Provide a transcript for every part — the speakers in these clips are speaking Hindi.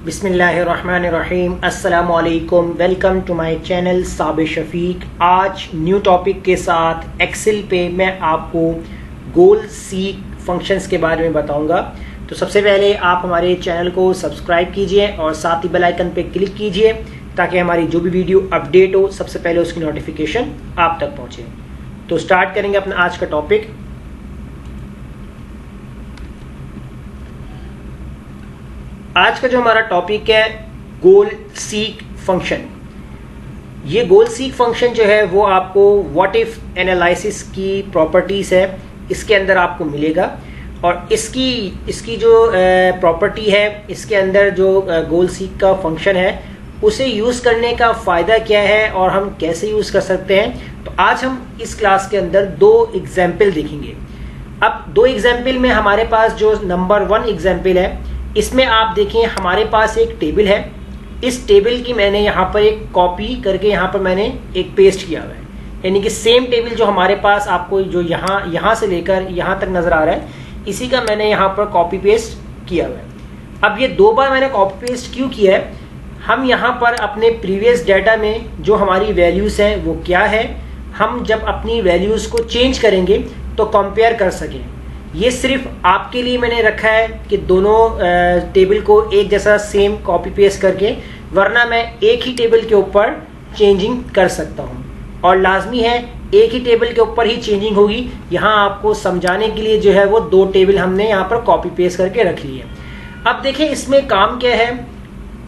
बिस्मिल्लाहिर्रहमानिर्रहीम। अस्सलामुअलैकुम। Welcome to my channel Sabir Shafiq. आज न्यू टॉपिक के साथ एक्सेल पे मैं आपको गोल सीक फंक्शंस के बारे में बताऊंगा। तो सबसे पहले आप हमारे चैनल को सब्सक्राइब कीजिए और साथ ही बेल आइकन पे क्लिक कीजिए ताकि हमारी जो भी वीडियो अपडेट हो सबसे पहले उसकी नोटिफिकेशन आप तक पहुंचे। तो स्टार्ट करेंगे अपना आज का टॉपिक। आज का जो हमारा टॉपिक है गोल सीक फंक्शन। ये गोल सीक फंक्शन जो है वो आपको व्हाट इफ एनालिसिस की प्रॉपर्टीज है इसके अंदर आपको मिलेगा और इसकी जो प्रॉपर्टी है इसके अंदर जो गोल सीक का फंक्शन है उसे यूज़ करने का फ़ायदा क्या है और हम कैसे यूज़ कर सकते हैं। तो आज हम इस क्लास के अंदर दो एग्जाम्पल देखेंगे। अब दो एग्जाम्पल में हमारे पास जो नंबर 1 एग्जाम्पल है इसमें आप देखिए हमारे पास एक टेबल है। इस टेबल की मैंने यहाँ पर एक कॉपी करके यहाँ पर मैंने एक पेस्ट किया हुआ है, यानी कि सेम टेबल जो हमारे पास आपको जो यहाँ से लेकर यहाँ तक नजर आ रहा है इसी का मैंने यहाँ पर कॉपी पेस्ट किया हुआ है। अब ये 2 बार मैंने कॉपी पेस्ट क्यों किया है, हम यहाँ पर अपने प्रीवियस डाटा में जो हमारी वैल्यूज हैं वो क्या है, हम जब अपनी वैल्यूज को चेंज करेंगे तो कंपेयर कर सकें। ये सिर्फ आपके लिए मैंने रखा है कि दोनों टेबल को एक जैसा सेम कॉपी पेस्ट करके, वरना मैं एक ही टेबल के ऊपर चेंजिंग कर सकता हूँ और लाजमी है एक ही टेबल के ऊपर ही चेंजिंग होगी। यहाँ आपको समझाने के लिए जो है वो 2 टेबल हमने यहाँ पर कॉपी पेस्ट करके रख लिए। अब देखिए इसमें काम क्या है।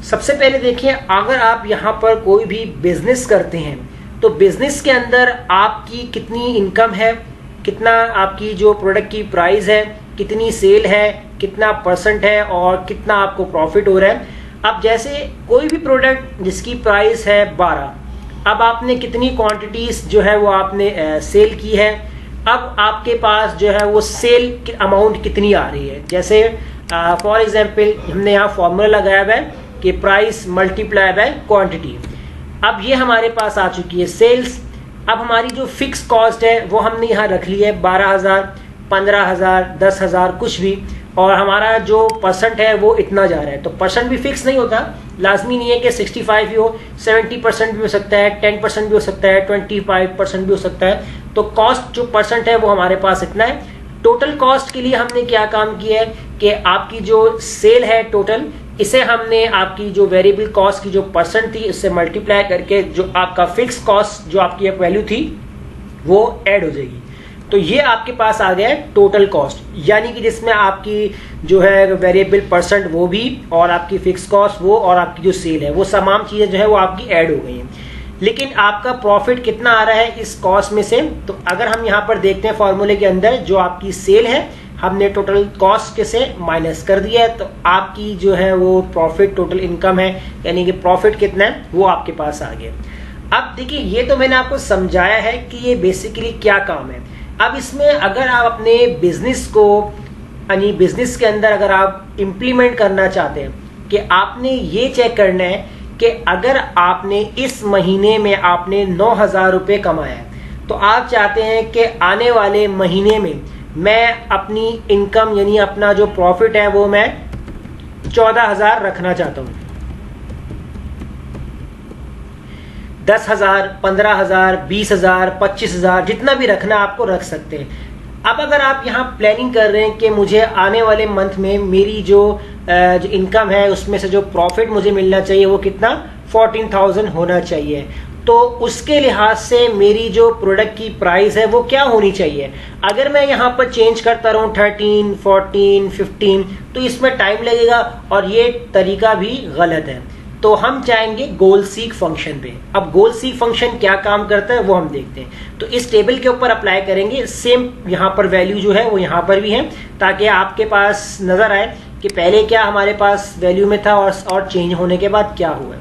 सबसे पहले देखिए अगर आप यहाँ पर कोई भी बिजनेस करते हैं तो बिजनेस के अंदर आपकी कितनी इनकम है, कितना आपकी जो प्रोडक्ट की प्राइस है, कितनी सेल है, कितना परसेंट है और कितना आपको प्रॉफिट हो रहा है। अब जैसे कोई भी प्रोडक्ट जिसकी प्राइस है 12, अब आपने कितनी क्वांटिटीज जो है वो आपने सेल की है। अब आपके पास जो है वो सेल अमाउंट कितनी आ रही है। जैसे फॉर एग्जांपल हमने यहाँ फॉर्मूला लगाया हुआ है कि प्राइस मल्टीप्लाई बाय क्वांटिटी। अब ये हमारे पास आ चुकी है सेल्स। अब हमारी जो फिक्स कॉस्ट है वो हमने यहाँ रख ली है 12,000, 15,000, 10,000 कुछ भी, और हमारा जो परसेंट है वो इतना जा रहा है। तो परसेंट भी फिक्स नहीं होता, लाजमी नहीं है कि 65 ही हो, 70% भी हो सकता है, 10% भी हो सकता है, 25% भी हो सकता है। तो कॉस्ट जो परसेंट है वो हमारे पास इतना है। टोटल कॉस्ट के लिए हमने क्या काम किया है कि आपकी जो सेल है टोटल, इसे हमने आपकी जो वेरिएबल कॉस्ट की जो परसेंट थी उससे मल्टीप्लाई करके जो आपका फिक्स कॉस्ट जो आपकी एक वैल्यू थी वो ऐड हो जाएगी। तो ये आपके पास आ गया है टोटल कॉस्ट, यानी कि जिसमें आपकी जो है वेरिएबल परसेंट वो भी और आपकी फिक्स कॉस्ट वो और आपकी जो सेल है वो तमाम चीजें जो है वो आपकी ऐड हो गई हैं। लेकिन आपका प्रॉफिट कितना आ रहा है इस कॉस्ट में से, तो अगर हम यहाँ पर देखते हैं फॉर्मूले के अंदर जो आपकी सेल है हमने टोटल कॉस्ट के से माइनस कर दिया है, तो आपकी जो है वो प्रॉफिट टोटल इनकम है, यानी कि प्रॉफिट कितना है वो आपके पास आ गया। अब देखिए ये तो मैंने आपको समझाया है कि ये बेसिकली क्या काम है। अब इसमें अगर आप अपने बिजनेस को यानी बिजनेस के अंदर अगर आप इम्प्लीमेंट करना चाहते हैं कि आपने ये चेक करना है कि अगर आपने इस महीने में आपने 9,000 रुपये कमाया है तो आप चाहते हैं कि आने वाले महीने में मैं अपनी इनकम यानी अपना जो प्रॉफिट है वो मैं 14,000 रखना चाहता हूँ। 10,000, 15,000, 20,000, 25,000 जितना भी रखना आपको रख सकते हैं। अब अगर आप यहाँ प्लानिंग कर रहे हैं कि मुझे आने वाले मंथ में मेरी जो इनकम है उसमें से जो प्रॉफिट मुझे मिलना चाहिए वो कितना 14,000 होना चाहिए, तो उसके लिहाज से मेरी जो प्रोडक्ट की प्राइस है वो क्या होनी चाहिए। अगर मैं यहाँ पर चेंज करता रहूँ 13, 14, 15 तो इसमें टाइम लगेगा और ये तरीका भी गलत है। तो हम चाहेंगे गोल सीक फंक्शन पे। अब गोल सीक फंक्शन क्या काम करता है वो हम देखते हैं। तो इस टेबल के ऊपर अप्लाई करेंगे, सेम यहाँ पर वैल्यू जो है वो यहाँ पर भी है ताकि आपके पास नजर आए कि पहले क्या हमारे पास वैल्यू में था और चेंज होने के बाद क्या हुआ।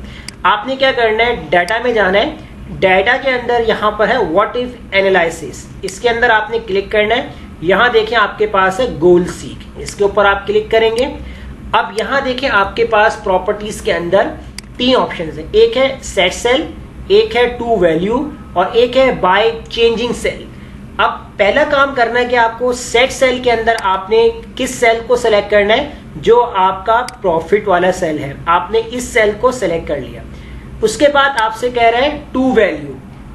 आपने क्या करना है, डाटा में जाना है। डाटा के अंदर यहाँ पर है व्हाट इफ एनालिसिस, इसके अंदर आपने क्लिक करना है। यहाँ देखें आपके पास है गोल सीक, इसके ऊपर आप क्लिक करेंगे। अब यहाँ देखें आपके पास प्रॉपर्टीज के अंदर 3 ऑप्शन है। एक है सेट सेल, एक है टू वैल्यू और एक है बाय चेंजिंग सेल। अब पहला काम करना है कि आपको सेट सेल के अंदर आपने किस सेल को सिलेक्ट करना है, जो आपका प्रॉफिट वाला सेल है, आपने इस सेल को सिलेक्ट कर लिया। उसके बाद आपसे कह रहे हैं टू वैल्यू।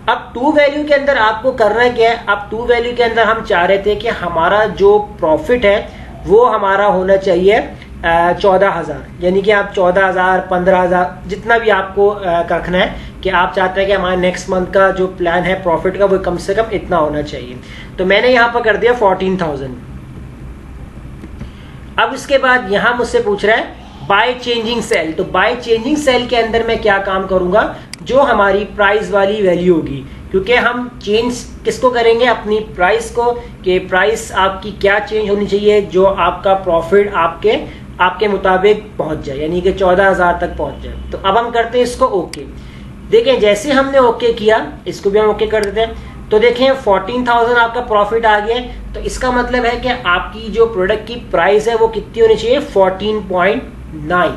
अब टू वैल्यू के अंदर आपको करना क्या है, अब टू वैल्यू के अंदर हम चाह रहे थे कि हमारा जो प्रॉफिट है वो हमारा होना चाहिए 14,000, यानी कि आप 14,000 15,000 जितना भी आपको रखना है कि आप चाहते हैं कि हमारे नेक्स्ट मंथ का जो प्लान है प्रॉफिट का वो कम से कम इतना होना चाहिए। तो मैंने यहाँ पर कर दिया 14,000। अब इसके बाद यहाँ मुझसे पूछ रहा है बाय चेंजिंग सेल। तो बाय चेंजिंग सेल के अंदर मैं क्या काम करूंगा, जो हमारी प्राइस वाली वैल्यू होगी, क्योंकि हम चेंज किसको करेंगे, अपनी प्राइस को, कि प्राइस आपकी क्या चेंज होनी चाहिए जो आपका प्रॉफिट आपके मुताबिक पहुंच जाए, यानी कि 14,000 तक पहुंच जाए। तो अब हम करते हैं इसको ओके। देखें जैसे हमने ओके किया, इसको भी हम ओके कर देते हैं। तो देखें 14,000 आपका प्रॉफिट आ गया। तो इसका मतलब है कि आपकी जो प्रोडक्ट की प्राइस है वो कितनी होनी चाहिए, 14.9।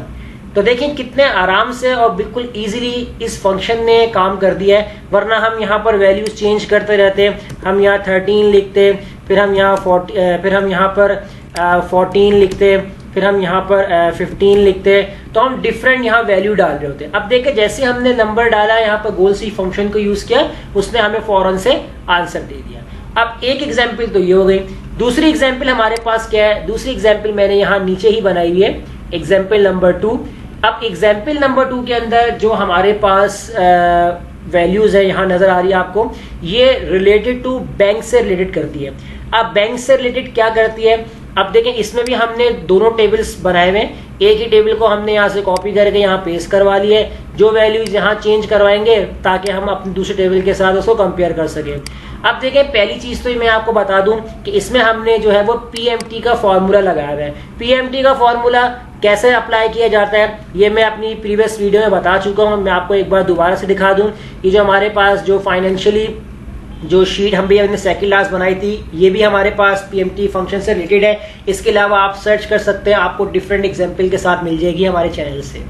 तो देखें कितने आराम से और बिल्कुल इजीली इस फंक्शन ने काम कर दिया है, वरना हम यहाँ पर वैल्यूज चेंज करते रहते हैं। हम यहाँ 13 लिखते, फिर हम यहाँ 14 लिखते, फिर हम यहाँ पर 15 लिखते, तो हम डिफरेंट यहाँ वैल्यू डाल रहे होते हैं। अब देखें जैसे हमने नंबर डाला यहाँ पर गोल सी फंक्शन को यूज किया, उसने हमें फौरन से आंसर दे दिया। अब एक एग्जाम्पल तो ये हो गई। दूसरी एग्जाम्पल हमारे पास क्या है, दूसरी एग्जाम्पल मैंने यहाँ नीचे ही बनाई हुई है, एग्जाम्पल नंबर 2। अब एग्जाम्पल नंबर 2 के अंदर जो हमारे पास वैल्यूज है यहाँ नजर आ रही है आपको, ये रिलेटेड टू बैंक से रिलेटेड करती है। अब बैंक से रिलेटेड क्या करती है, अब देखें इसमें भी हमने दोनों टेबल्स बनाए हुए हैं। एक ही टेबल को हमने यहाँ से कॉपी करके यहाँ पेस्ट करवा ली है, जो वैल्यूज यहाँ चेंज करवाएंगे ताकि हम अपने दूसरे टेबल के साथ उसको कंपेयर कर सकें। अब देखें पहली चीज तो मैं आपको बता दूं कि इसमें हमने जो है वो पीएमटी का फॉर्मूला लगाया हुआ है। पीएमटी का फॉर्मूला कैसे अप्लाई किया जाता है ये मैं अपनी प्रीवियस वीडियो में बता चुका हूँ। मैं आपको एक बार दोबारा से दिखा दूं। ये जो हमारे पास जो फाइनेंशियली जो शीट हम भी अपने सेकंड क्लास बनाई थी, ये भी हमारे पास पीएमटी फंक्शन से रिलेटेड है। इसके अलावा आप सर्च कर सकते हैं, आपको डिफरेंट एग्जाम्पल के साथ मिल जाएगी हमारे चैनल से।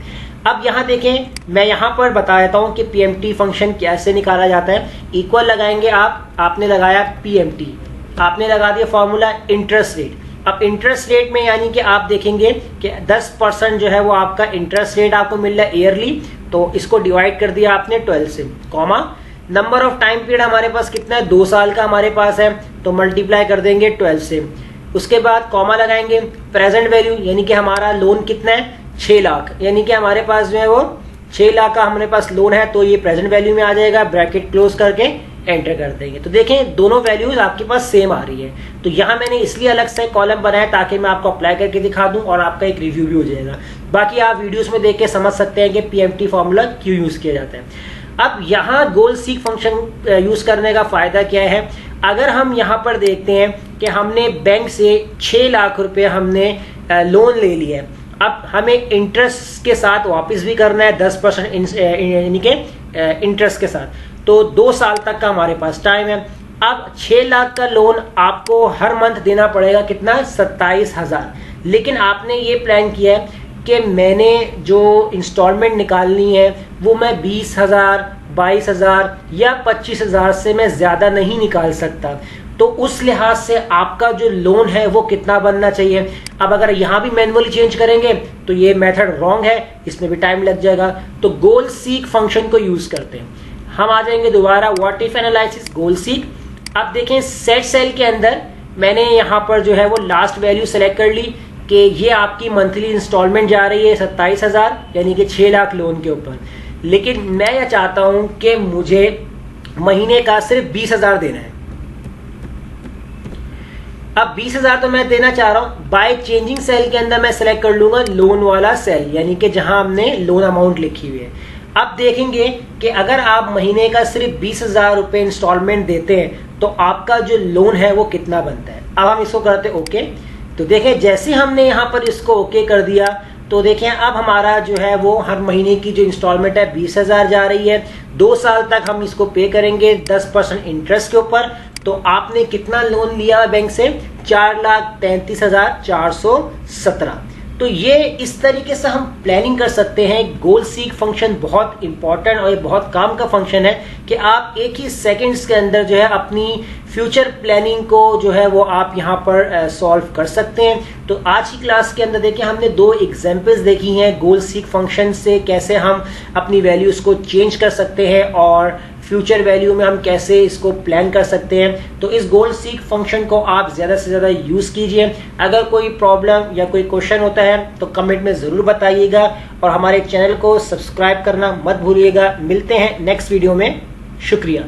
अब यहाँ देखें, मैं यहाँ पर बता देता हूँ कि पीएमटी फंक्शन कैसे निकाला जाता है। इक्वल लगाएंगे आपने लगाया पीएमटी, आपने लगा दिया फॉर्मूला इंटरेस्ट रेट। अब इंटरेस्ट रेट में यानी कि आप देखेंगे कि 10% जो है वो आपका इंटरेस्ट रेट आपको मिल रहा है ईयरली, तो इसको डिवाइड कर दिया आपने 12 से, comma number of time period हमारे पास कितना है, 2 साल का हमारे पास है, तो मल्टीप्लाई कर देंगे 12 से। उसके बाद कॉमा लगाएंगे प्रेजेंट वैल्यू, यानी कि हमारा लोन कितना है 6 लाख, यानी कि हमारे पास जो है वो 6 लाख का हमारे पास लोन है, तो ये प्रेजेंट वैल्यू में आ जाएगा। ब्रैकेट क्लोज करके एंटर कर देंगे। तो देखें दोनों वैल्यूज आपके पास सेम आ रही है। तो यहाँ मैंने इसलिए अलग से कॉलम बनाया ताकि मैं आपको अप्लाई करके दिखा दूं और आपका एक रिव्यू भी हो जाएगा। बाकी आप वीडियोस में देख के समझ सकते हैं कि पीएमटी फॉर्मूला क्यों यूज किया जाता है। अब यहाँ गोल सीक फंक्शन यूज करने का फायदा क्या है, अगर हम यहाँ पर देखते हैं कि हमने बैंक से 6 लाख रुपए हमने लोन ले लिया, अब हमें इंटरेस्ट के साथ वापस भी करना है 10% यानी कि इंटरेस्ट के साथ, तो 2 साल तक का हमारे पास टाइम है। अब 6 लाख का लोन आपको हर मंथ देना पड़ेगा कितना, 27,000। लेकिन आपने ये प्लान किया है कि मैंने जो इंस्टॉलमेंट निकालनी है वो मैं 20,000, 22,000 या 25,000 से मैं ज़्यादा नहीं निकाल सकता, तो उस लिहाज से आपका जो लोन है वो कितना बनना चाहिए। अब अगर यहाँ भी मैनुअली चेंज करेंगे तो ये मेथड रॉन्ग है, इसमें भी टाइम लग जाएगा। तो गोल सीक फंक्शन को यूज करते हैं। हम आ जाएंगे दोबारा what if analysis goal seek. अब देखें सेट सेल के अंदर मैंने यहाँ पर जो है वो लास्ट वैल्यू सेलेक्ट कर ली कि ये आपकी मंथली इंस्टॉलमेंट जा रही है 27,000, यानी कि 6 लाख लोन के ऊपर। लेकिन मैं यह चाहता हूं कि मुझे महीने का सिर्फ 20,000 देना है। अब 20,000 तो मैं देना चाह रहा हूं, बाय चेंजिंग सेल के अंदर मैं सेलेक्ट कर लूंगा लोन वाला सेल, यानी कि जहां हमने लोन अमाउंट लिखी हुई है। अब देखेंगे कि अगर आप महीने का सिर्फ 20,000 रुपए इंस्टॉलमेंट देते हैं तो आपका जो लोन है वो कितना बनता है। अब हम इसको करते ओके। तो देखें जैसे हमने यहाँ पर इसको ओके कर दिया, तो देखें अब हमारा जो है वो हर महीने की जो इंस्टॉलमेंट है 20,000 जा रही है। 2 साल तक हम इसको पे करेंगे 10% इंटरेस्ट के ऊपर। तो आपने कितना लोन लिया बैंक से, 4,33,417। तो ये इस तरीके से हम प्लानिंग कर सकते हैं। गोल सीक फंक्शन बहुत इंपॉर्टेंट और ये बहुत काम का फंक्शन है कि आप एक ही सेकंड्स के अंदर जो है अपनी फ्यूचर प्लानिंग को जो है वो आप यहाँ पर सॉल्व कर सकते हैं। तो आज की क्लास के अंदर देखिए हमने दो एग्जांपल्स देखी हैं गोल सीक फंक्शन से कैसे हम अपनी वैल्यूज को चेंज कर सकते हैं और फ्यूचर वैल्यू में हम कैसे इसको प्लान कर सकते हैं। तो इस गोल सीक फंक्शन को आप ज़्यादा से ज़्यादा यूज़ कीजिए। अगर कोई प्रॉब्लम या कोई क्वेश्चन होता है तो कमेंट में ज़रूर बताइएगा और हमारे चैनल को सब्सक्राइब करना मत भूलिएगा। मिलते हैं नेक्स्ट वीडियो में। शुक्रिया।